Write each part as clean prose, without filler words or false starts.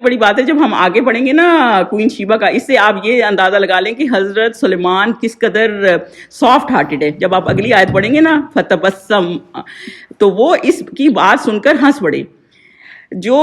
بڑی بات ہے جب ہم آگے پڑھیں گے نا کوئن شیبہ کا، اس سے آپ یہ اندازہ لگا لیں کہ حضرت سلیمان کس قدر سافٹ ہارٹڈ ہے. جب آپ اگلی آیت پڑھیں گے نا فتبسم، تو وہ اس کی بات سن کر ہنس پڑے. جو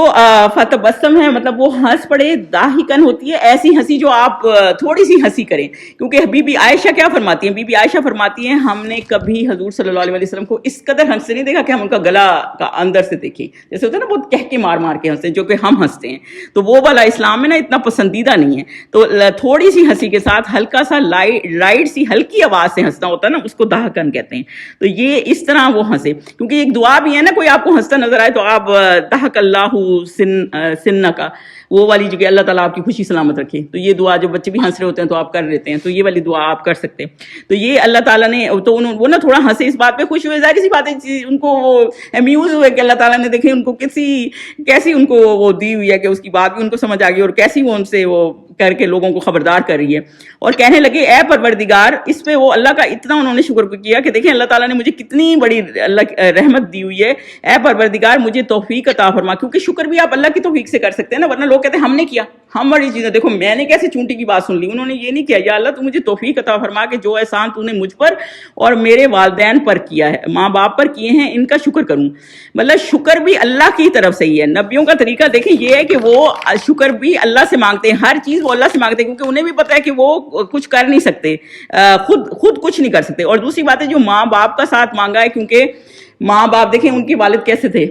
فتبسم ہے مطلب وہ ہنس پڑے، ضاحکن ہوتی ہے ایسی ہنسی جو آپ تھوڑی سی ہنسی کریں. کیونکہ بی بی عائشہ کیا فرماتی ہیں؟ بی بی عائشہ فرماتی ہیں ہم نے کبھی حضور صلی اللہ علیہ وسلم کو اس قدر ہنستے نہیں دیکھا کہ ہم ان کا گلا کا اندر سے دیکھیں. جیسے ہوتا ہے نا بہت کہہ کے مار مار کے ہنستے ہیں جو کہ ہم ہنستے ہیں، تو وہ والا اسلام میں نا اتنا پسندیدہ نہیں ہے. تو تھوڑی سی ہنسی کے ساتھ ہلکا سا لائٹ سی ہلکی آواز سے ہنسنا ہوتا ہے نا، اس کو ضحکن کہتے ہیں. تو یہ اس طرح وہ ہنسے، کیونکہ ایک دعا بھی ہے نا، کوئی آپ کو ہنستا نظر آئے تو آپ ضحک اللہ سن کا، وہ والی جو کہ اللہ تعالیٰ آپ کی خوشی سلامت رکھے. تو یہ دعا جو بچے بھی ہنس رہے ہوتے ہیں تو آپ کر لیتے ہیں، تو یہ والی دعا آپ کر سکتے ہیں. تو یہ اللہ تعالیٰ نے تو وہ نا تھوڑا ہنسے، اس بات پہ خوش ہوئے. ظاہر سی بات ہے ان کو وہ امیوز ہوئے کہ اللہ تعالیٰ نے دیکھیں ان کو کیسی ان کو وہ دی ہوئی ہے کہ اس کی بات بھی ان کو سمجھ آ گئی اور کیسی وہ ان سے وہ کر کے لوگوں کو خبردار کر رہی ہے. اور کہنے لگے اے پروردگار، اس پہ وہ اللہ کا اتنا انہوں نے شکر کیا کہ دیکھیں اللہ تعالیٰ نے مجھے کتنی بڑی اللہ رحمت دی ہوئی ہے. اے پروردگار مجھے توفیق عطا فرما، کیونکہ شکر بھی آپ اللہ کی توفیق سے کر سکتے ہیں نا، ورنہ لوگ کہتے ہیں ہم نے کیا، ہم بڑی چیزیں. دیکھو میں نے کیسے چونٹی کی بات سن لی، انہوں نے یہ نہیں کیا. یا اللہ تو مجھے توفیق عطا فرما کہ جو احسان تو نے مجھ پر اور میرے والدین پر کیا ہے، ماں باپ پر کیے ہیں، ان کا شکر کروں. مطلب شکر بھی اللہ کی طرف سے ہی ہے. نبیوں کا طریقہ دیکھیں یہ ہے کہ وہ شکر بھی اللہ سے مانگتے ہیں، ہر چیز وہ اللہ سے مانگتے ہیں، کیونکہ انہیں بھی پتہ ہے کہ وہ کچھ کر نہیں سکتے، خود کچھ نہیں کر سکتے. اور دوسری بات ہے جو ماں باپ کا ساتھ مانگا ہے، کیونکہ ماں باپ دیکھیں ان کے والد کیسے تھے.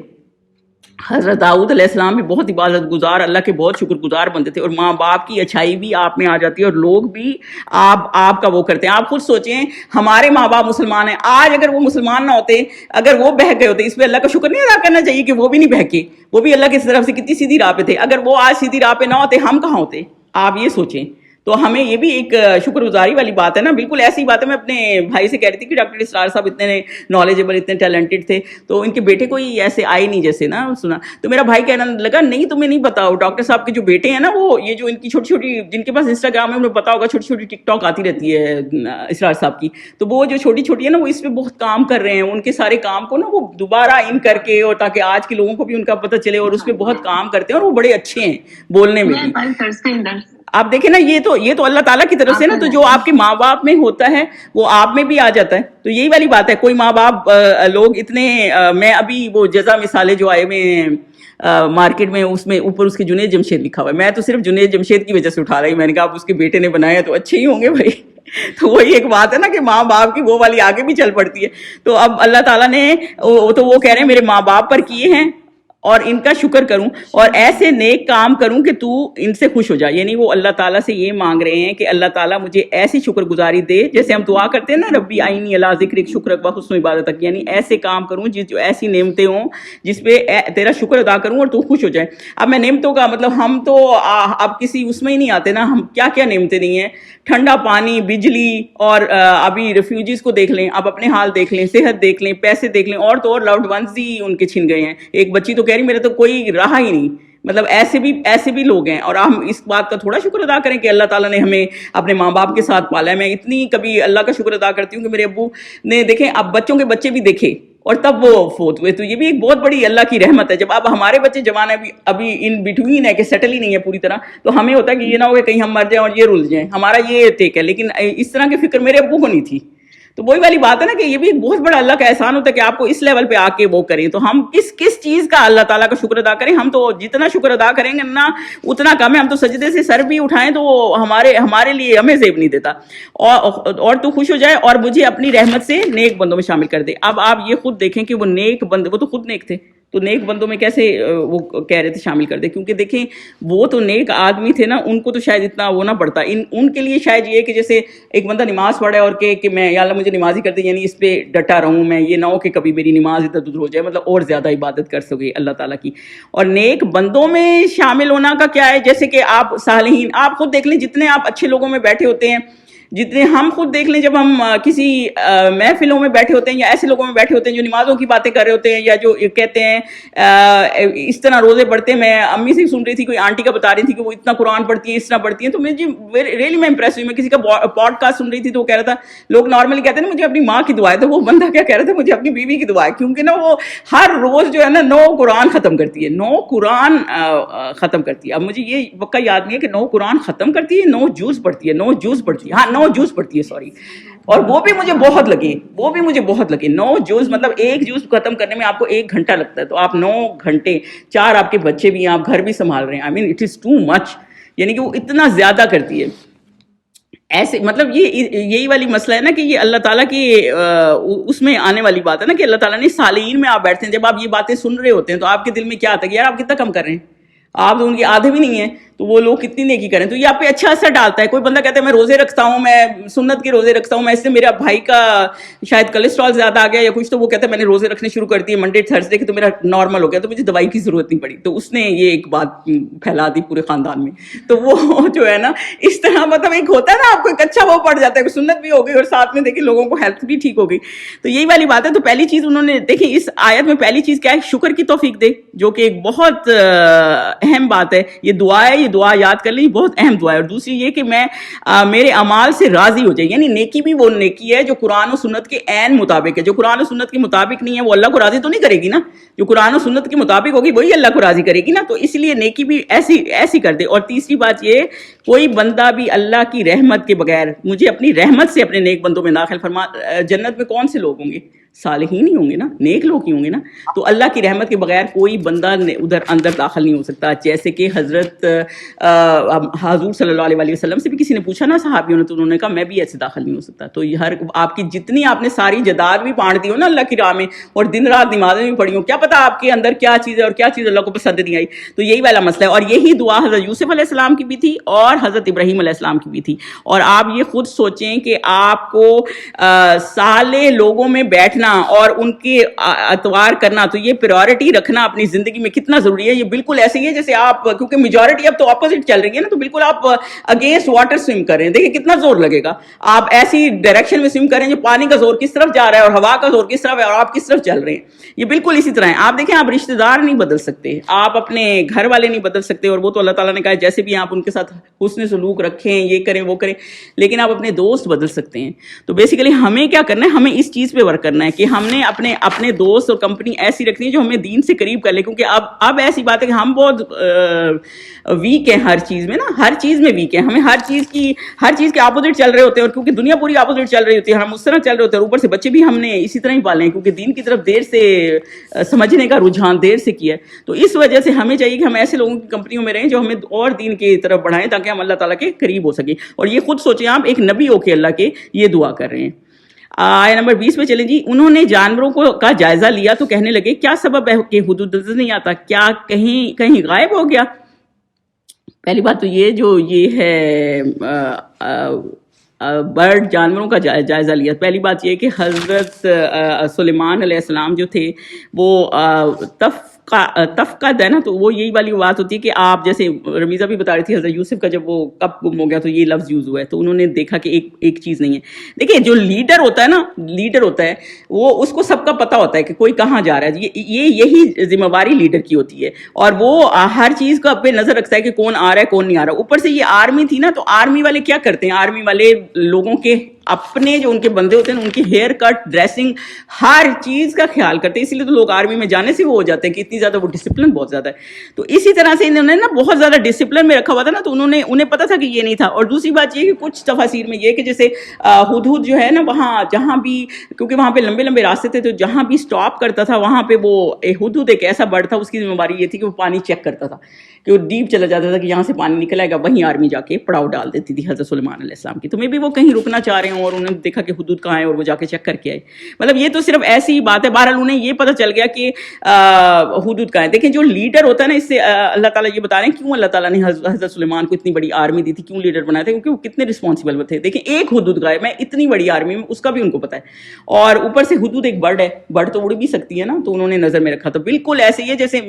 حضرت داؤد علیہ السلام بھی بہت عبادت گزار، اللہ کے بہت شکر گزار بنتے تھے، اور ماں باپ کی اچھائی بھی آپ میں آ جاتی ہے اور لوگ بھی آپ کا وہ کرتے ہیں. آپ خود سوچیں ہمارے ماں باپ مسلمان ہیں، آج اگر وہ مسلمان نہ ہوتے، اگر وہ بہک گئے ہوتے، اس پہ اللہ کا شکر نہیں ادا کرنا چاہیے کہ وہ بھی نہیں بہکے، وہ بھی اللہ کی طرف سے کتنی سیدھی راہ پہ تھے. اگر وہ آج سیدھی راہ پہ نہ ہوتے ہم کہاں ہوتے؟ آپ یہ سوچیں. تو ہمیں یہ بھی ایک شکر گزاری والی بات ہے نا. بالکل ایسی بات ہے. میں اپنے بھائی سے کہہ رہی تھی کہ ڈاکٹر اسرار صاحب اتنے نالجبل، اتنے ٹیلنٹڈ تھے، تو ان کے بیٹے کوئی ایسے آئے نہیں جیسے نا سنا. تو میرا بھائی کہنا لگا نہیں تمہیں نہیں پتا، ڈاکٹر صاحب کے جو بیٹے ہیں نا، وہ یہ جو ان کی چھوٹی چھوٹی، جن کے پاس انسٹاگرام ہے انہیں پتا ہوگا، چھوٹی چھوٹی ٹک ٹاک آتی رہتی ہے اسرار صاحب کی، تو وہ جو چھوٹی چھوٹی ہے نا وہ اس پہ بہت کام کر رہے ہیں. ان کے سارے کام کو نا وہ دوبارہ ان کر کے، اور تاکہ آج کے لوگوں کو بھی ان کا پتہ چلے، اور اس پہ بہت کام کرتے ہیں اور وہ بڑے اچھے ہیں بولنے میں بھی. آپ دیکھیں نا یہ تو اللہ تعالیٰ کی طرف سے نا، تو جو آپ کے ماں باپ میں ہوتا ہے وہ آپ میں بھی آ جاتا ہے. تو یہی والی بات ہے. کوئی ماں باپ لوگ اتنے، میں ابھی وہ جزا مثالیں جو آئے میں مارکیٹ میں، اس میں اوپر اس کے جنید جمشید لکھا ہوا ہے، میں تو صرف جنید جمشید کی وجہ سے اٹھا رہی. میں نے کہا آپ اس کے بیٹے نے بنایا تو اچھے ہی ہوں گے بھائی. تو وہی ایک بات ہے نا کہ ماں باپ کی وہ والی آگے بھی چل پڑتی ہے. تو اب اللہ تعالیٰ نے تو وہ کہہ رہے ہیں میرے ماں باپ پر کیے ہیں اور ان کا شکر کروں اور ایسے نیک کام کروں کہ تو ان سے خوش ہو جائے. یعنی وہ اللہ تعالیٰ سے یہ مانگ رہے ہیں کہ اللہ تعالیٰ مجھے ایسی شکر گزاری دے، جیسے ہم دعا کرتے ہیں نا ربی آئینی اللہ ذکرک شکرک و حسن عبادتک، یعنی ایسے کام کروں جو ایسی نعمتیں ہوں جس پہ تیرا شکر ادا کروں اور تو خوش ہو جائے. اب میں نعمتوں کا مطلب ہم تو اب کسی اس میں ہی نہیں آتے نا، ہم کیا کیا نعمتیں نہیں ہیں، ٹھنڈا پانی، بجلی، اور ابھی ریفیوجیز کو دیکھ لیں، آپ اپنے حال دیکھ لیں، صحت دیکھ لیں، پیسے دیکھ لیں، اور تو اور لوڈ ونز ہی ان کے چھن گئے ہیں. ایک بچی تو کہہ رہی میرے تو کوئی رہا ہی نہیں. مطلب ایسے بھی لوگ ہیں، اور ہم اس بات کا تھوڑا شکر ادا کریں کہ اللہ تعالیٰ نے ہمیں اپنے ماں باپ کے ساتھ پالا ہے. میں اتنی کبھی اللہ کا شکر ادا کرتی ہوں کہ میرے ابو نے دیکھیں اب بچوں کے بچے بھی دیکھے اور تب وہ فوت ہوئے. تو یہ بھی ایک بہت بڑی اللہ کی رحمت ہے. جب اب ہمارے بچے جوان ہیں، ابھی ان بٹوین ہے کہ سیٹل ہی نہیں ہے پوری طرح، تو ہمیں ہوتا ہے کہ یہ نہ ہو کہ کہیں ہم مر جائیں اور یہ رل جائیں. ہمارا یہ ٹیک ہے، لیکن اس طرح کی فکر میرے ابو کو نہیں تھی. تو وہی والی بات ہے نا کہ یہ بھی ایک بہت بڑا اللہ کا احسان ہوتا ہے کہ آپ کو اس لیول پہ آ کے وہ کریں. تو ہم کس چیز کا اللہ تعالیٰ کا شکر ادا کریں؟ ہم تو جتنا شکر ادا کریں گے نا اتنا کم ہے. ہم تو سجدے سے سر بھی اٹھائیں تو ہمارے لیے ہمیں زیب نہیں دیتا. اور تو خوش ہو جائے اور مجھے اپنی رحمت سے نیک بندوں میں شامل کر دے. اب آپ یہ خود دیکھیں کہ وہ نیک بندے، وہ تو خود نیک تھے، تو نیک بندوں میں کیسے وہ کہہ رہے تھے شامل کر دے؟ کیونکہ دیکھیں وہ تو نیک آدمی تھے نا، ان کو تو شاید اتنا وہ نہ پڑتا. ان کے لیے شاید یہ کہ جیسے ایک بندہ نماز پڑھے اور کہ میں یا اللہ مجھے نمازی کر دے، یعنی اس پہ ڈٹا رہوں میں، یہ نہ ہو کہ کبھی میری نماز ادھر ادھر ہو جائے، مطلب اور زیادہ عبادت کر سکے اللہ تعالیٰ کی. اور نیک بندوں میں شامل ہونا کا کیا ہے؟ جیسے کہ آپ صالحین، آپ خود دیکھ لیں جتنے آپ اچھے لوگوں میں بیٹھے ہوتے ہیں، جتنے ہم خود دیکھ لیں، جب ہم کسی محفلوں میں بیٹھے ہوتے ہیں یا ایسے لوگوں میں بیٹھے ہوتے ہیں جو نمازوں کی باتیں کر رہے ہوتے ہیں یا جو کہتے ہیں اس طرح روزے پڑھتے ہیں. میں امی سے سن رہی تھی، کوئی آنٹی کا بتا رہی تھی کہ وہ اتنا قرآن پڑھتی ہیں، اس طرح پڑھتی ہیں، تو مجھے ریئلی میں امپریس ہوئی. میں کسی کا پوڈ کاسٹ سن رہی تھی تو وہ کہہ رہا تھا، لوگ نارملی کہتے ہیں نا مجھے اپنی ماں کی دعا ہے، تو وہ بندہ کیا کہہ رہا تھا، مجھے اپنی بیوی کی دعا ہے، کیونکہ نا وہ ہر روز جو ہے نا 9 قرآن ختم کرتی ہے، 9 قرآن ختم کرتی ہے. اب مجھے یہ پکا یاد نہیں ہے کہ 9 قرآن ختم کرتی ہے، 9 جوز پڑھتی ہے، 9 جوز پڑھتی ہے، ہاں 9 جوز پڑھتی ہے، سوری. اور وہ بھی مجھے بہت لگے 9 جوز، مطلب ایک جوز ختم کرنے میں آپ کو 1 گھنٹہ لگتا ہے، تو آپ 9 گھنٹے، 4 آپ کے بچے بھی ہیں، آپ گھر بھی سنبھال رہے ہیں. آئی mean it is too much, یعنی کہ وہ اتنا زیادہ کرتی ہے. ایسے مطلب یہی والی مسئلہ ہے نا کہ یہ اللہ تعالیٰ کی اس میں آنے والی بات ہے نا کہ اللہ تعالیٰ نے صالحین میں آپ بیٹھتے ہیں، جب آپ یہ باتیں سن رہے ہوتے ہیں تو آپ کے دل میں کیا آتا ہے کہ یار آپ کتنا کم کر رہے ہیں، آپ تو ان کے آدھے بھی نہیں ہیں، تو وہ لوگ کتنی نیکی کریں. تو یہ آپ پہ اچھا اثر ڈالتا ہے. کوئی بندہ کہتا ہے میں روزے رکھتا ہوں، میں سنت کے روزے رکھتا ہوں، میں اس سے میرا بھائی کا شاید کولیسٹرول زیادہ آ گیا یا کچھ، تو وہ کہتا ہے میں نے روزے رکھنے شروع کر دیے منڈے تھرسڈے کے، تو میرا نارمل ہو گیا، تو مجھے دوائی کی ضرورت نہیں پڑی. تو اس نے یہ ایک بات پھیلا دی پورے خاندان میں. تو وہ جو ہے نا اس طرح مطلب ایک ہوتا ہے نا آپ کو ایک اچھا وہ پڑ جاتا ہے، سنت بھی ہو گئی اور ساتھ میں دیکھیں لوگوں کو ہیلتھ بھی ٹھیک ہو گئی. تو یہی والی بات ہے. تو پہلی چیز انہوں نے دیکھیں اس آیت میں پہلی چیز کیا ہے، شکر کی توفیق دے، جو کہ ایک بہت اہم بات ہے. یہ دعا ہے، یہ دعا یاد کر لیں، بہت اہم دعا ہے. اور دوسری یہ کہ میں میرے اعمال سے راضی ہو جائے، یعنی نیکی بھی وہ نیکی ہے جو قرآن و سنت کے عین مطابق ہے. جو قرآن و سنت کے مطابق نہیں ہے وہ اللہ کو راضی تو نہیں کرے گی نا، جو قرآن و سنت کے مطابق ہوگی وہی اللہ کو راضی کرے گی نا. تو اس لیے نیکی بھی ایسی کر دے. اور تیسری بات یہ، کوئی بندہ بھی اللہ کی رحمت کے بغیر، مجھے اپنی رحمت سے اپنے نیک بندوں میں داخل فرما. جنت میں کون سے لوگ ہوں گے؟ صالحین ہی ہوں گے نا، نیک لوگ ہی ہوں گے نا. تو اللہ کی رحمت کے بغیر کوئی بندہ ادھر اندر داخل نہیں ہو سکتا. جیسے کہ حضرت حضور صلی اللہ علیہ وسلم سے بھی کسی نے پوچھا نا صحابیوں نے، تو انہوں نے کہا میں بھی ایسے داخل نہیں ہو سکتا. تو یہ آپ کی جتنی آپ نے ساری جائیداد بھی بانٹ دی ہو نا اللہ کی راہ میں، اور دن رات نمازیں بھی پڑھی ہوں، کیا پتا آپ کے اندر کیا چیز ہے اور کیا چیز اللہ کو پسند نہیں آئی. تو یہی والا مسئلہ ہے. اور یہی دعا حضرت یوسف علیہ السلام کی بھی تھی اور حضرت ابراہیم علیہ السلام کی بھی تھی. اور آپ یہ خود سوچیں کہ آپ کو صالح لوگوں میں بیٹھنا اور ان کے اتوار کرنا، تو یہ پریورٹی رکھنا اپنی زندگی میں کتنا ضروری ہے. یہ بالکل ایسے ہی ہے جیسے آپ، کیونکہ میجورٹی اب تو اپوزٹ چل رہی ہے نا، تو بالکل آپ اگینسٹ واٹر سوئم کر رہے ہیں. دیکھیں کتنا زور لگے گا. آپ ایسی ڈائریکشن میں سوئم کر رہے ہیں جو پانی کا زور کس طرف جا رہا ہے اور ہوا کا زور کس طرف ہے اور آپ کس طرف چل رہے ہیں. یہ بالکل اسی طرح ہے. آپ دیکھیں آپ رشتہ دار نہیں بدل سکتے، آپ اپنے گھر والے نہیں بدل سکتے، اور وہ تو اللہ تعالیٰ نے کہا جیسے بھی آپ ان کے ساتھ حسن سلوک رکھیں، یہ کریں وہ کریں، لیکن آپ اپنے دوست بدل سکتے ہیں. تو بیسیکلی ہمیں کیا کرنا ہے، ہمیں اس چیز پہ ورک کرنا ہے کہ ہم نے اپنے دوست اور کمپنی ایسی رکھنی ہے جو ہمیں دین سے قریب کر لے. کیونکہ اب ایسی بات ہے کہ ہم بہت ویک ہیں ہر چیز میں نا، ہر چیز میں ویک ہیں. ہمیں ہر چیز کے اپوزٹ چل رہے ہوتے ہیں، اور کیونکہ دنیا پوری اپوزٹ چل رہی ہوتی ہے، ہم اس طرح چل رہے ہوتے ہیں. اور اوپر سے بچے بھی ہم نے اسی طرح ہی پالے ہیں، کیونکہ دین کی طرف دیر سے سمجھنے کا رجحان دیر سے کیا ہے. تو اس وجہ سے ہمیں چاہیے کہ ہم ایسے لوگوں کی کمپنیوں میں رہیں جو ہمیں اور دین کی طرف بڑھائیں، تاکہ ہم اللہ تعالیٰ کے قریب ہو سکیں. اور یہ خود سوچیں آپ ایک نبی ہو کے اللہ کے یہ دعا کر رہے ہیں. آیت نمبر 20 پہ چلیں جی. انہوں نے جانوروں کا جائزہ لیا تو کہنے لگے کیا سبب ہے کہ حدود نظر نہیں آتا، کیا کہیں غائب ہو گیا. پہلی بات تو یہ ہے برڈ جانوروں کا جائزہ لیا. پہلی بات یہ کہ حضرت سلیمان علیہ السلام جو تھے وہ تفقد ہے نا، تو وہ یہی والی بات ہوتی ہے کہ آپ جیسے رمیزہ بھی بتا رہی تھی حضرت یوسف کا جب وہ کب گم ہو گیا تو یہ لفظ یوز ہوا ہے، تو انہوں نے دیکھا کہ ایک چیز نہیں ہے. دیکھیں جو لیڈر ہوتا ہے وہ اس کو سب کا پتہ ہوتا ہے کہ کوئی کہاں جا رہا ہے. یہی ذمہ داری لیڈر کی ہوتی ہے، اور وہ ہر چیز کا پہ نظر رکھتا ہے کہ کون آ رہا ہے کون نہیں آ رہا. اوپر سے یہ آرمی تھی نا، تو آرمی والے کیا کرتے ہیں، آرمی والے لوگوں کے اپنے جو ان کے بندے ہوتے ہیں ان کی ہیئر کٹ، ڈریسنگ، ہر چیز کا خیال کرتے ہیں. اسی لیے تو لوگ آرمی میں جانے سے وہ ہو جاتے ہیں کہ اتنی زیادہ وہ ڈسپلن بہت زیادہ ہے. تو اسی طرح سے انہوں نے نا بہت زیادہ ڈسپلن میں رکھا ہوا تھا نا، تو انہیں پتا تھا کہ یہ نہیں تھا. اور دوسری بات یہ کہ کچھ تفاسیر میں یہ کہ جیسے ہدہد جو ہے نا، وہاں جہاں بھی، کیونکہ وہاں پہ لمبے لمبے راستے تھے، تو جہاں بھی اسٹاپ کرتا تھا وہاں پہ وہ ہدہد ایک ایسا برڈ تھا، اس کی ذمہ داری یہ تھی کہ وہ پانی چیک کرتا تھا، کہ وہ ڈیپ چلا جاتا تھا کہ یہاں سے پانی نکل آئے گا، وہیں آرمی جا کے پڑاؤ ڈال دیتی تھی حضرت سلیمان علیہ السلام کی. تو میں بھی وہ کہیں رکنا چاہ رہے ہوں ہوں اور انہوں نے دیکھا کہ حدود کہاں ہے اور وہ جا کے چیک کر کے آئے. مطلب یہ تو صرف ایسی ہی بات ہے. بہرحال انہیں یہ پتہ چل گیا کہ حدود کہاں ہے. دیکھیں جو لیڈر ہوتا ہے نا, اس سے اللہ تعالیٰ یہ بتا رہے ہیں کیوں اللہ تعالیٰ نے حضرت سلیمان کو اتنی بڑی آرمی دی تھی, کیوں لیڈر بنایا تھا, کیونکہ وہ کتنے رسپانسبل تھے. دیکھیں ایک حدود غائب ہے اتنی بڑی آرمی میں, اس کا بھی ان کو پتہ ہے. اور اوپر سے حدود ایک برڈ ہے, برڈ تو اڑ بھی سکتی ہے نا, تو انہوں نے نظر میں رکھا. تو بالکل ایسے ہی ہے جیسے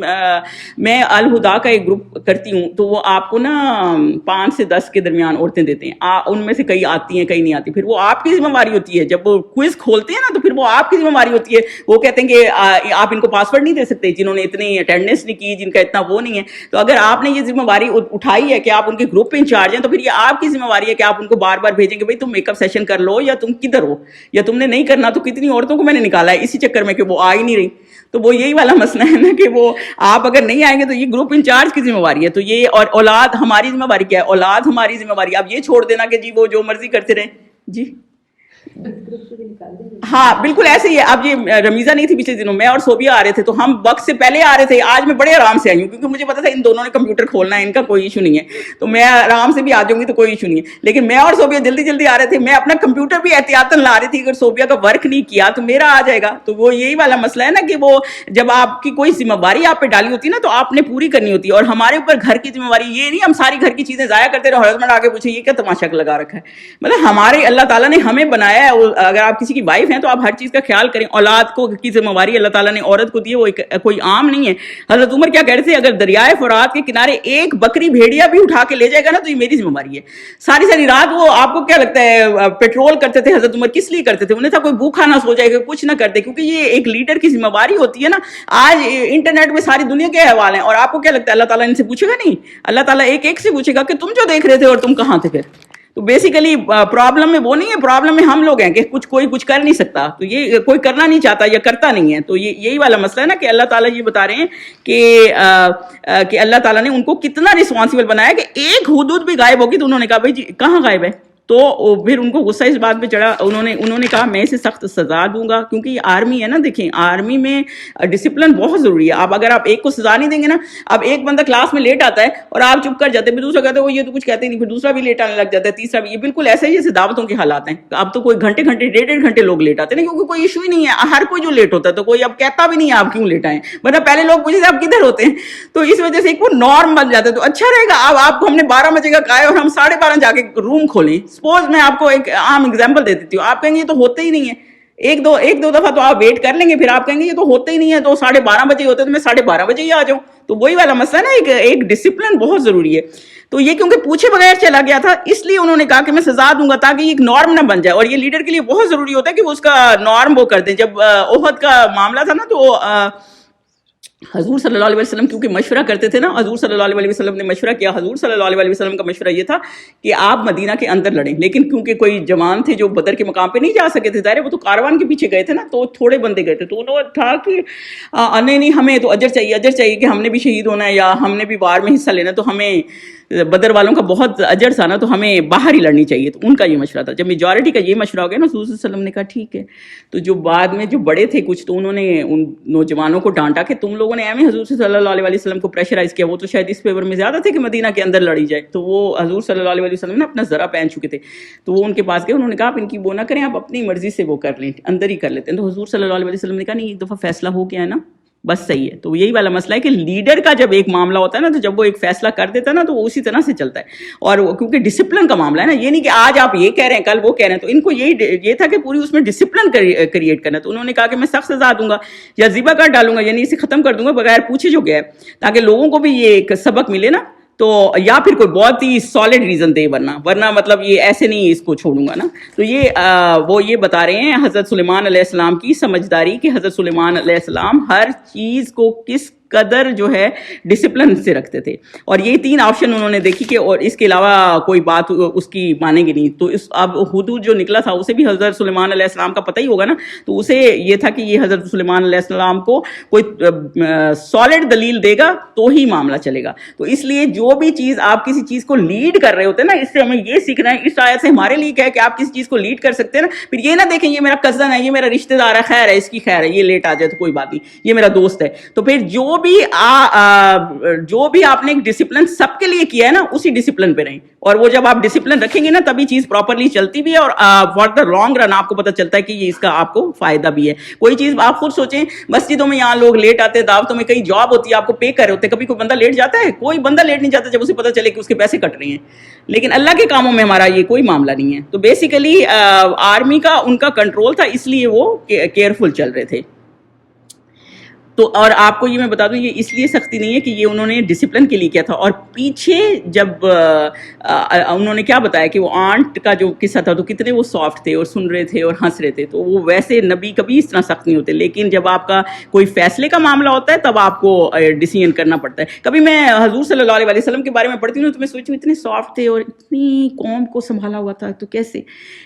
میں الہدا کا ایک گروپ کرتی ہوں, تو وہ آپ کو نا 5 سے 10 کے درمیان عورتیں دیتے ہیں. ان میں سے کئی آتی ہیں کئی نہیں آتی. پھر وہ آپ کی ذمہ داری ہوتی ہے, جب وہ کوئز کھولتے ہیں نا تو پھر وہ آپ کی ذمہ داری ہوتی ہے. وہ کہتے ہیں کہ آپ ان کو پاسورڈ نہیں دے سکتے جنہوں نے اتنی اٹینڈنس نہیں کی, جن کا اتنا وہ نہیں ہے. تو اگر آپ نے یہ ذمہ داری اٹھائی ہے کہ آپ ان کے گروپ پہ انچارج ہیں, تو پھر یہ آپ کی ذمہ داری ہے کہ آپ ان کو بار بار بھیجیں گے بھائی تم میک اپ سیشن کر لو, یا تم کدھر ہو, یا تم نے نہیں کرنا. تو کتنی عورتوں کو میں نے نکالا ہے اسی چکر میں کہ وہ آ ہی نہیں رہی. تو وہ یہی والا مسئلہ ہے نا کہ وہ آپ اگر نہیں آئیں گے تو یہ گروپ انچارج کی ذمہ داری ہے. تو یہ اور اولاد ہماری ذمہ داری کیا ہے, اولاد ہماری ذمہ داری. اب یہ چھوڑ دینا کہ جی وہ جو مرضی کرتے رہیں. جی ہاں بالکل ایسے ہی ہے. اب یہ رمیزہ نہیں تھی پچھلے دنوں, میں اور صوبیہ آ رہے تھے, تو ہم وقت سے پہلے آ رہے تھے. آج میں بڑے آرام سے آئی ہوں کیونکہ مجھے پتا تھا ان دونوں نے کمپیوٹر کھولنا ہے, ان کا کوئی ایشو نہیں ہے, تو میں آرام سے بھی آ جاؤں گی, تو کوئی ایشو نہیں ہے. لیکن میں اور صوبیہ جلدی جلدی آ رہے تھے. میں اپنا کمپیوٹر بھی احتیاطاً لا رہی تھی, اگر صوبیہ کا ورک نہیں کیا تو میرا آ جائے گا. تو وہ یہی والا مسئلہ ہے نا کہ وہ جب آپ کی کوئی ذمہ داری آپ پہ ڈالی ہوتی ہے نا, تو آپ نے پوری کرنی ہوتی ہے. اور ہمارے اوپر گھر کی ذمہ داری یہ نہیں ہم ساری گھر کی چیزیں ضائع کرتے رہے, ہسبینڈ آ کے پوچھے یہ کیا تماشا لگا رکھا ہے. مطلب ہمارے اللہ تعالیٰ نے ہمیں بنایا ہے. اگر آپ کسی کی وائف ہیں تو آپ ہر چیز کا خیال کریں. اولاد کو کی ذمہ داری اللہ تعالیٰ نے عورت کو دی ہے, وہ کوئی عام نہیں ہے. حضرت عمر کیا کہہ رہے تھے, اگر دریائے فرات کے کنارے ایک بکری بھیڑیا بھی اٹھا کے لے جائے گا نا تو یہ میری ذمہ داری ہے. ساری ساری رات وہ آپ کو کیا لگتا ہے پیٹرول کرتے تھے حضرت عمر, کس لیے کرتے تھے؟ انہیں تھا کوئی بھوکھا نہ سو جائے گا, کچھ نہ کرتے, کیونکہ یہ ایک لیڈر کی ذمہ داری ہوتی ہے نا. آج انٹرنیٹ میں ساری دنیا کے احوال ہیں, اور آپ کو کیا لگتا ہے اللہ تعالیٰ ان سے پوچھے گا؟ نہیں, اللہ تعالیٰ ایک ایک سے پوچھے گا کہ تم جو دیکھ رہے تھے اور تم کہاں تھے. پھر تو بیسیکلی پرابلم میں وہ نہیں ہے, پرابلم میں ہم لوگ ہیں کہ کوئی کچھ کر نہیں سکتا, تو یہ کوئی کرنا نہیں چاہتا یا کرتا نہیں ہے. تو یہی والا مسئلہ ہے نا کہ اللہ تعالیٰ یہ بتا رہے ہیں کہ اللہ تعالیٰ نے ان کو کتنا رسپانسبل بنایا کہ ایک حدود بھی غائب ہوگی تو انہوں نے کہا بھائی جی کہاں غائب ہے. تو پھر ان کو غصہ اس بات پہ چڑھا, انہوں نے کہا میں اسے سخت سزا دوں گا, کیونکہ یہ آرمی ہے نا. دیکھیں آرمی میں ڈسپلن بہت ضروری ہے. آپ اگر آپ ایک کو سزا نہیں دیں گے نا, اب ایک بندہ کلاس میں لیٹ آتا ہے اور آپ چپ کر جاتے ہیں, پھر دوسرا کہتے ہیں وہ یہ تو کچھ کہتے ہی نہیں, پھر دوسرا بھی لیٹ آنے لگ جاتا ہے, تیسرا بھی. یہ بالکل ایسا ہی جیسے دعوتوں کے حالات ہیں. اب تو کوئی گھنٹے گھنٹے 1.5 گھنٹے لوگ لیٹ آتے ہیں, کیونکہ کوئی ایشو ہی نہیں ہے, ہر کوئی جو لیٹ ہوتا ہے تو کوئی اب کہتا بھی نہیں ہے آپ کیوں لیٹ آئیں, ورنہ پہلے لوگ پوچھتے آپ کدھر ہوتے ہیں. تو اس وجہ سے ایک وہ نارم بن جاتا ہے. تو اچھا رہے گا اب آپ کو ہم نے 12 بجے کا کہا ہے اور ہم 12:30 جا کے روم کھولیں. سپوز میں آپ کو ایک عام ایگزامپل دے دیتی ہوں, آپ کہیں گے یہ تو ہوتے ہی نہیں ہے. ایک دو دفعہ تو آپ ویٹ کر لیں گے, پھر آپ کہیں گے یہ تو ہوتے ہی نہیں ہے, تو 12:30 بجے ہوتے تو میں 12:30 بجے ہی آ جاؤں. تو وہی والا مسئلہ نا, ایک ڈسپلن بہت ضروری ہے. تو یہ کیونکہ پوچھے بغیر چلا گیا تھا, اس لیے انہوں نے کہا کہ میں سزا دوں گا تاکہ یہ ایک نارم نہ بن جائے. اور یہ لیڈر کے لیے بہت ضروری ہوتا ہے کہ وہ اس کا نارم وہ کر دیں. جب احد کا معاملہ تھا نا, تو حضور صلی اللہ علیہ وسلم کیونکہ مشورہ کرتے تھے نا, حضور صلی اللہ علیہ وسلم نے مشورہ کیا. حضور صلی اللہ علیہ وسلم کا مشورہ یہ تھا کہ آپ مدینہ کے اندر لڑیں, لیکن کیونکہ کوئی جوان تھے جو بدر کے مقام پہ نہیں جا سکے تھے, ظاہر وہ تو کاروان کے پیچھے گئے تھے نا, تو تھوڑے بندے گئے تھے. تو انہوں نے تھا کہ نہیں ہمیں تو اجر چاہیے کہ ہم نے بھی شہید ہونا ہے یا ہم نے بھی وار میں حصہ لینا, تو ہمیں بدر والوں کا بہت اجر تھا نا, تو ہمیں باہر ہی لڑنی چاہیے. تو ان کا یہ مشورہ تھا. جب میجورٹی کا یہ مشورہ ہو گیا نا, حضور صلی اللہ علیہ وسلم نے کہا ٹھیک ہے. تو جو بعد میں جو بڑے تھے کچھ, تو انہوں نے ان نوجوانوں کو ڈانٹا کہ تم لوگوں نے ایویں حضور صلی اللہ علیہ وسلم کو پریشرائز کیا, وہ تو شاید اس فیور میں زیادہ تھے کہ مدینہ کے اندر لڑی جائے. تو وہ حضور صلی اللہ علیہ وسلم نے اپنا ذرا پہن چکے تھے, تو وہ ان کے پاس گئے, انہوں نے کہا آپ ان کی وہ نہ کریں, آپ اپنی مرضی سے وہ کر لیں, اندر ہی کر لیتے ہیں. تو حضور صلی اللہ علیہ وسلم نے کہا نہیں, ایک دفعہ فیصلہ ہو گیا ہے نا, بس صحیح ہے. تو یہی والا مسئلہ ہے کہ لیڈر کا جب ایک معاملہ ہوتا ہے نا, تو جب وہ ایک فیصلہ کر دیتا ہے نا, تو وہ اسی طرح سے چلتا ہے. اور کیونکہ ڈسپلن کا معاملہ ہے نا, یہ نہیں کہ آج آپ یہ کہہ رہے ہیں کل وہ کہہ رہے ہیں, تو ان کو یہ تھا کہ پوری اس میں ڈسپلن کریٹ کرنا. تو انہوں نے کہا کہ میں سخت سزا دوں گا یا ذبح کر ڈالوں گا, یعنی اسے ختم کر دوں گا بغیر پوچھے جو گیا ہے, تاکہ لوگوں کو بھی یہ ایک سبق ملے نا. تو یا پھر کوئی بہت ہی سالڈ ریزن دے, ورنہ مطلب یہ ایسے نہیں اس کو چھوڑوں گا نا. تو وہ یہ بتا رہے ہیں حضرت سلیمان علیہ السلام کی سمجھداری کہ حضرت سلیمان علیہ السلام ہر چیز کو کس قدر جو ہے ڈسپلن سے رکھتے تھے. اور یہ 3 آپشن انہوں نے دیکھی کہ اور اس کے علاوہ کوئی بات اس کی مانیں گے نہیں. تو اب حدود جو نکلا تھا اسے بھی حضرت سلیمان علیہ السلام کا پتہ ہی ہوگا نا, تو اسے یہ تھا کہ یہ حضرت سلیمان علیہ السلام کو کوئی سالڈ دلیل دے گا تو ہی معاملہ چلے گا. تو اس لیے جو بھی چیز آپ کسی چیز کو لیڈ کر رہے ہوتے ہیں نا, اس سے ہمیں یہ سیکھنا ہے, اس آیت سے ہمارے لیے کیا ہے کہ آپ کسی چیز کو لیڈ کر سکتے ہیں نا. پھر یہ نہ دیکھیں یہ میرا کزن ہے, یہ میرا رشتہ دار ہے, خیر ہے اس کی خیر ہے, یہ لیٹ آ جائے تو کوئی بات نہیں, یہ میرا دوست ہے. تو پھر جو جو بھی آپ نے ایک ڈسپلن سب کے لیے کیا ہے نا اسی ڈسپلن پہ رہیں, اور وہ جب آپ ڈسپلن رکھیں گے نا تبھی چیز پراپرلی چلتی بھی ہے, اور فار دا لانگ رن آپ کو پتہ چلتا ہے کہ یہ اس کا آپ کو فائدہ بھی ہے. کوئی چیز آپ خود سوچیں, مسجدوں میں یہاں لوگ لیٹ آتے ہیں, دعوتوں میں کئی جاب ہوتی ہے آپ کو پے کر رہے ہوتے ہیں, کبھی کوئی بندہ لیٹ جاتا ہے؟ کوئی بندہ لیٹ نہیں جاتا جب اسے پتہ چلے کہ اس کے پیسے کٹ رہے ہیں. لیکن اللہ کے کاموں میں ہمارا یہ کوئی معاملہ نہیں ہے. تو بیسیکلی آرمی کا ان کا کنٹرول تھا, اس لیے وہ کیئرفل چل رہے تھے. تو اور آپ کو یہ میں بتا دوں یہ اس لیے سختی نہیں ہے کہ یہ انہوں نے ڈسپلن کے لیے کیا تھا. اور پیچھے جب انہوں نے کیا بتایا کہ وہ آنٹ کا جو قصہ تھا تو کتنے وہ سافٹ تھے اور سن رہے تھے اور ہنس رہے تھے. تو وہ ویسے نبی کبھی اس طرح سخت نہیں ہوتے, لیکن جب آپ کا کوئی فیصلے کا معاملہ ہوتا ہے تب آپ کو ڈیسیژن کرنا پڑتا ہے. کبھی میں حضور صلی اللہ علیہ وسلم کے بارے میں پڑھتی ہوں تو میں سوچتی ہوں اتنے سافٹ تھے اور اتنی قوم کو سنبھالا ہوا تھا تو کیسے.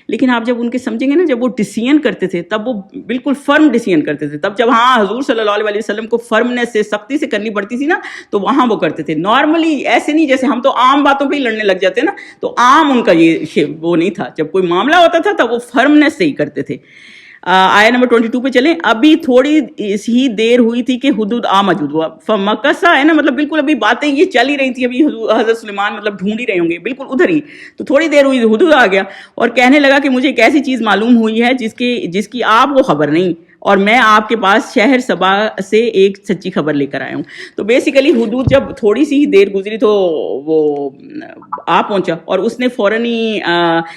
لیکن آپ جب ان کے سمجھیں گے نا, جب وہ ڈیسیژن کرتے تھے تب وہ بالکل فرم ڈیسیژن کرتے تھے. تب جب ہاں حضور صلی اللہ علیہ وسلم کو فرمنس سے سختی سے کرنی پڑتی تھی نا تو وہاں وہ کرتے تھے. نارملی ایسے نہیں جیسے ہم تو عام باتوں پہ ہی لڑنے لگ جاتے ہیں نا, تو عام ان کا یہ وہ نہیں تھا. جب کوئی معاملہ ہوتا تھا تب وہ فرمنس سے ہی کرتے تھے. آیا نمبر 22 پہ چلیں. ابھی تھوڑی ہی دیر ہوئی تھی کہ حدود موجود ہوا. فمکسا ہے نا, مطلب بالکل ابھی باتیں یہ چل ہی رہی تھی, ابھی حضرت سلیمان مطلب ڈھونڈ ہی رہے ہوں گے بالکل ادھر ہی. تو تھوڑی دیر ہوئی حدود آ گیا اور کہنے لگا کہ مجھے ایک ایسی چیز معلوم ہوئی ہے جس کی آپ کو خبر نہیں, اور میں آپ کے پاس شہر سبا سے ایک سچی خبر لے کر آیا ہوں. تو بیسیکلی حدود جب تھوڑی سی ہی دیر گزری تو وہ آ پہنچا اور اس نے فوراً ہی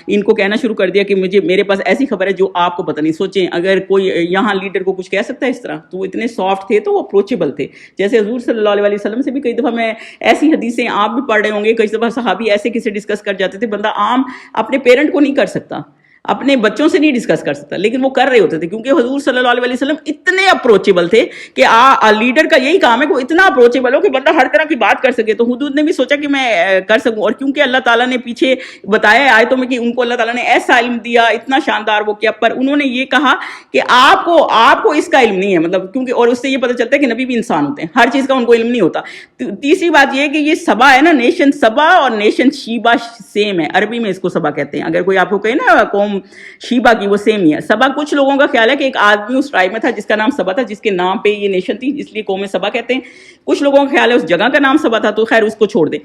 ان کو کہنا شروع کر دیا کہ میرے پاس ایسی خبر ہے جو آپ کو پتہ نہیں. سوچیں اگر کوئی یہاں لیڈر کو کچھ کہہ سکتا ہے اس طرح, تو وہ اتنے سافٹ تھے تو وہ اپروچیبل تھے. جیسے حضور صلی اللہ علیہ وسلم سے بھی کئی دفعہ میں ایسی حدیثیں آپ بھی پڑھ رہے ہوں گے, کئی دفعہ صحابی ایسے کسی ڈسکس کر جاتے تھے, بندہ عام اپنے پیرنٹ کو نہیں کر سکتا, اپنے بچوں سے نہیں ڈسکس کر سکتا, لیکن وہ کر رہے ہوتے تھے کیونکہ حضور صلی اللہ علیہ وسلم اتنے اپروچیبل تھے کہ لیڈر کا یہی کام ہے کہ وہ اتنا اپروچیبل ہو کہ بندہ ہر طرح کی بات کر سکے. تو حدود نے بھی سوچا کہ میں کر سکوں, اور کیونکہ اللہ تعالیٰ نے پیچھے بتایا آیتوں میں کہ ان کو اللہ تعالیٰ نے ایسا علم دیا, اتنا شاندار وہ کیا, پر انہوں نے یہ کہا کہ آپ کو اس کا علم نہیں ہے, مطلب کیونکہ اور اس سے یہ پتہ چلتا ہے کہ نبی بھی انسان ہوتے ہیں, ہر چیز کا ان کو علم نہیں ہوتا. تیسری بات یہ ہے کہ یہ سبا ہے نا, نیشن سبا اور نیشن شیبا سیم ہے, عربی میں اس کو سبا کہتے ہیں. اگر کوئی آپ کو کہے نا قوم شیبا کی, وہ سیم ہی ہے. سبا کچھ لوگوں کا خیال ہے کہ ایک آدمی اس ٹرائب میں تھا جس کا نام سبا تھا, جس کے نام پہ یہ نیشن تھی, اس لیے قوم سبا کہتے ہیں. کچھ لوگوں کا خیال ہے اس جگہ کا نام سبا تھا, تو خیر اس کو چھوڑ دیں.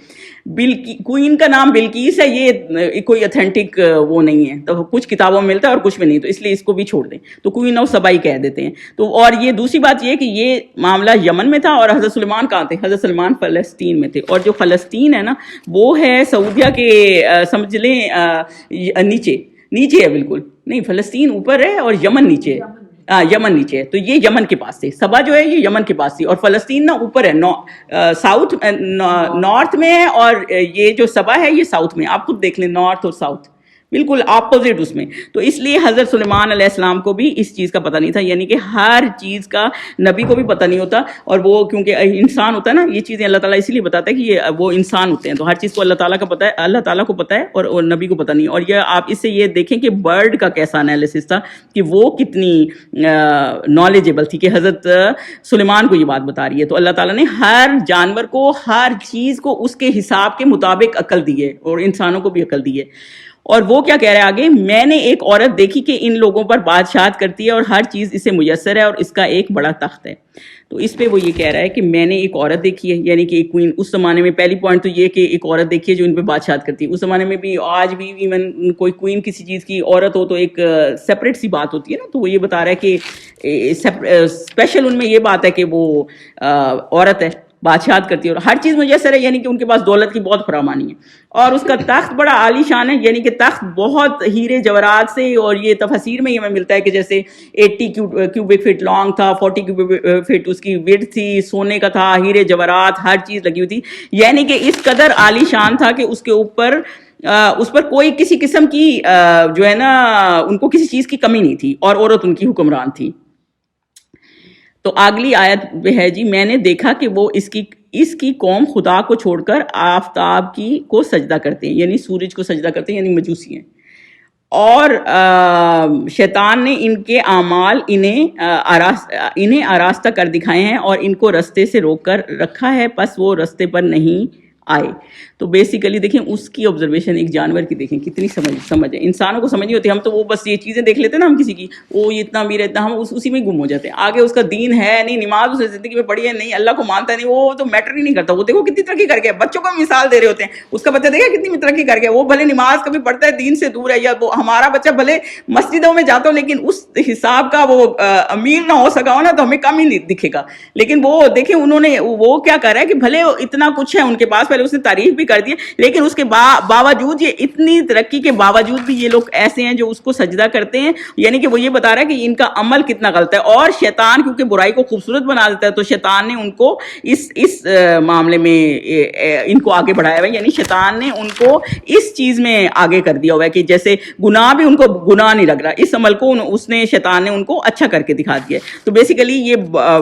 کوئین کا نام بلقیس ہے, یہ کوئی اتھینٹک وہ نہیں ہے, تو کچھ کتابوں میں ملتا ہے اور کچھ میں نہیں, تو اس لیے اس کو بھی چھوڑ دیں, تو کوئین آف سبا ہی کہہ دیتے ہیں. تو اور یہ دوسری بات یہ کہ یہ معاملہ یمن میں تھا, اور حضرت سلیمان کہاں تھے؟ حضرت سلیمان فلسطین میں تھے. اور جو فلسطین ہے نا وہ ہے سعودیہ کے سمجھ لیں نیچے ہے, بالکل نہیں, فلسطین اوپر ہے اور یمن نیچے ہے. یمن نیچے ہے, تو یہ یمن کے پاس تھے. سبا جو ہے یہ یمن کے پاس تھی, اور فلسطین نا اوپر ہے, ساؤتھ نارتھ میں ہے, اور یہ جو سبا ہے یہ ساؤتھ میں. آپ خود دیکھ لیں نارتھ اور ساؤتھ بالکل اپوزٹ اس میں. تو اس لیے حضرت سلیمان علیہ السلام کو بھی اس چیز کا پتہ نہیں تھا, یعنی کہ ہر چیز کا نبی کو بھی پتہ نہیں ہوتا, اور وہ کیونکہ انسان ہوتا ہے نا, یہ چیزیں اللہ تعالیٰ اسی لیے بتاتا ہے کہ یہ وہ انسان ہوتے ہیں, تو ہر چیز کو اللہ تعالیٰ کا پتہ ہے, اللہ تعالیٰ کو پتہ ہے اور نبی کو پتہ نہیں. اور یہ آپ اس سے یہ دیکھیں کہ برڈ کا کیسا انالیسس تھا, کہ وہ کتنی نالجیبل تھی کہ حضرت سلیمان کو یہ بات بتا رہی ہے. تو اللہ تعالیٰ نے ہر جانور کو, ہر چیز کو اس کے حساب کے مطابق عقل دی ہے, اور انسانوں کو بھی عقل دی ہے. اور وہ کیا کہہ رہے ہیں آگے, میں نے ایک عورت دیکھی کہ ان لوگوں پر بادشاہت کرتی ہے اور ہر چیز اسے میسر ہے اور اس کا ایک بڑا تخت ہے. تو اس پہ وہ یہ کہہ رہا ہے کہ میں نے ایک عورت دیکھی ہے, یعنی کہ ایک کوئین. اس زمانے میں پہلی پوائنٹ تو یہ کہ ایک عورت دیکھی ہے جو ان پہ بادشاہت کرتی ہے. اس زمانے میں بھی, آج بھی ایون کوئی کوئین کسی چیز کی عورت ہو تو ایک سپریٹ سی بات ہوتی ہے نا, تو وہ یہ بتا رہا ہے کہ اسپیشل ان میں یہ بات ہے کہ وہ عورت ہے, بادشاہت کرتی ہے اور ہر چیز میسر ہے, یعنی کہ ان کے پاس دولت کی بہت فراوانی ہے. اور اس کا تخت بڑا عالی شان ہے, یعنی کہ تخت بہت ہیرے جواہرات سے, اور یہ تفسیر میں یہ ہمیں ملتا ہے کہ جیسے 80 کیوبک فٹ لانگ تھا, 40 کیوبک فٹ اس کی وڈتھ تھی, سونے کا تھا, ہیرے جواہرات ہر چیز لگی ہوئی تھی. یعنی کہ اس قدر عالی شان تھا کہ اس کے اوپر اس پر کوئی کسی قسم کی جو ہے نا, ان کو کسی چیز کی کمی نہیں تھی, اور عورت ان کی حکمران تھی. تو اگلی آیت ہے جی, میں نے دیکھا کہ وہ اس کی قوم خدا کو چھوڑ کر آفتاب کو سجدہ کرتے ہیں, یعنی سورج کو سجدہ کرتے ہیں, یعنی مجوسی ہیں. اور شیطان نے ان کے اعمال انہیں آراستہ کر دکھائے ہیں اور ان کو رستے سے روک کر رکھا ہے, پس وہ رستے پر نہیں آئے. تو بیسیکلی دیکھیں اس کی آبزرویشن ایک جانور کی دیکھیں کتنی سمجھ ہے. انسانوں کو سمجھ نہیں ہوتی, ہم تو وہ بس یہ چیزیں دیکھ لیتے ہیں نا ہم کسی کی, وہ اتنا امیر ہے اتنا, ہم اسی میں گم ہو جاتے ہیں. آگے اس کا دین ہے نہیں, نماز اس نے زندگی میں پڑھی ہے نہیں, اللہ کو مانتا نہیں, وہ تو میٹر ہی نہیں کرتا. وہ دیکھو کتنی ترقی کر گیا, بچوں کو مثال دے رہے ہوتے ہیں, اس کا بچہ دیکھا کتنی ترقی کر گیا, وہ بھلے نماز کبھی پڑھتا ہے دین سے دور ہے, یا وہ ہمارا بچہ بھلے مسجدوں میں جاتا ہو لیکن اس حساب کا وہ امیر نہ ہو سکا ہو نا تو ہمیں کم ہی نہیں دکھے گا. لیکن وہ دیکھیں انہوں نے وہ کیا کر رہا ہے کہ بھلے اتنا کچھ ہے ان کے پاس, پہلے اس نے تعریف بھی کر دی لیکن اس کے باوجود یہ اتنی ترقی کے باوجود بھی یہ لوگ ایسے ہیں جو اس کو سجدہ کرتے ہیں. یعنی کہ وہ یہ بتا رہا ہے کہ ان کا عمل کتنا غلط ہے. اور شیطان کیونکہ برائی کو خوبصورت بنا دیتا ہے تو شیطان نے ان کو اس معاملے میں ان کو آگے بڑھایا ہوا ہے. یعنی شیطان نے ان کو اس چیز میں آگے کر دیا ہوا ہے کہ جیسے گناہ بھی ان کو گناہ نہیں لگ رہا, اس عمل کو اس نے شیطان نے ان کو اچھا کر کے دکھا دیا. تو بیسیکلی یہ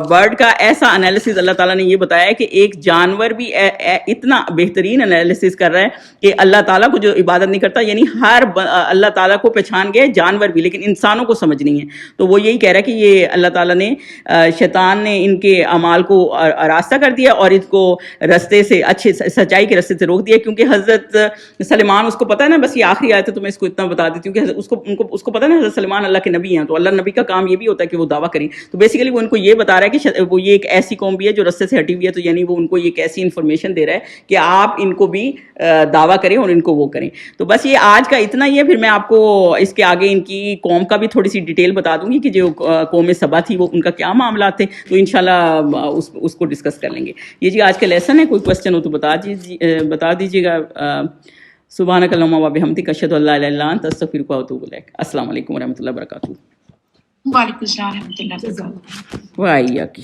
برڈ کا ایسا انالیسس اللہ تعالیٰ نے یہ بتایا ہے کہ ایک جانور بھی اتنا بہترین انالیسس کر رہا ہے کہ اللہ تعالیٰ کو جو عبادت نہیں کرتا, یعنی ہر اللہ تعالیٰ کو پہچان گئے جانور بھی, لیکن انسانوں کو سمجھ نہیں ہے. تو وہ یہی کہہ رہا ہے کہ یہ اللہ تعالیٰ نے شیطان نے ان کے اعمال کو راستہ کر دیا اور اس کو رستے سے اچھے سچائی کے رستے سے روک دیا. کیونکہ حضرت سلیمان, اس کو پتہ ہے نا, بس یہ آخری آیت ہے تو میں اس کو اتنا بتا دیتی ہوں کہ اس کو پتہ ہے نا حضرت سلیمان اللہ کے نبی ہیں, تو اللہ نبی کا کام یہ بھی ہوتا ہے کہ وہ دعویٰ کریں. تو بیسیکلی وہ ان کو یہ بتا رہا ہے کہ وہ یہ ایک ایسی قوم بھی ہے جو رستے سے ہٹی ہوئی ہے, تو یعنی وہ ان کو ایک ایسی انفارمیشن دے رہا ہے کہ آپ ان کو بھی دعویٰ کریں اور ان کو وہ کریں. تو بس یہ آج کا اتنا ہی ہے. پھر میں آپ کو اس کے آگے ان کی قوم کا بھی تھوڑی سی ڈیٹیل بتا دوں گی کہ جو قوم سبا تھی وہ ان کا کیا معاملات تھے, تو انشاءاللہ اس کو ڈسکس کر لیں گے. یہ جی آج کا لیسن ہے, کوئی کوشچن ہو تو بتا دیجیے گا. سبحانک اللہم و بحمدک اشہد ان لا الہ الا انت استغفرک و اتوب الیک. السلام علیکم و رحمۃ اللہ وبرکاتہ. وعلیکم السلام ورحمۃ اللہ وبرکاتہ. وائیا کی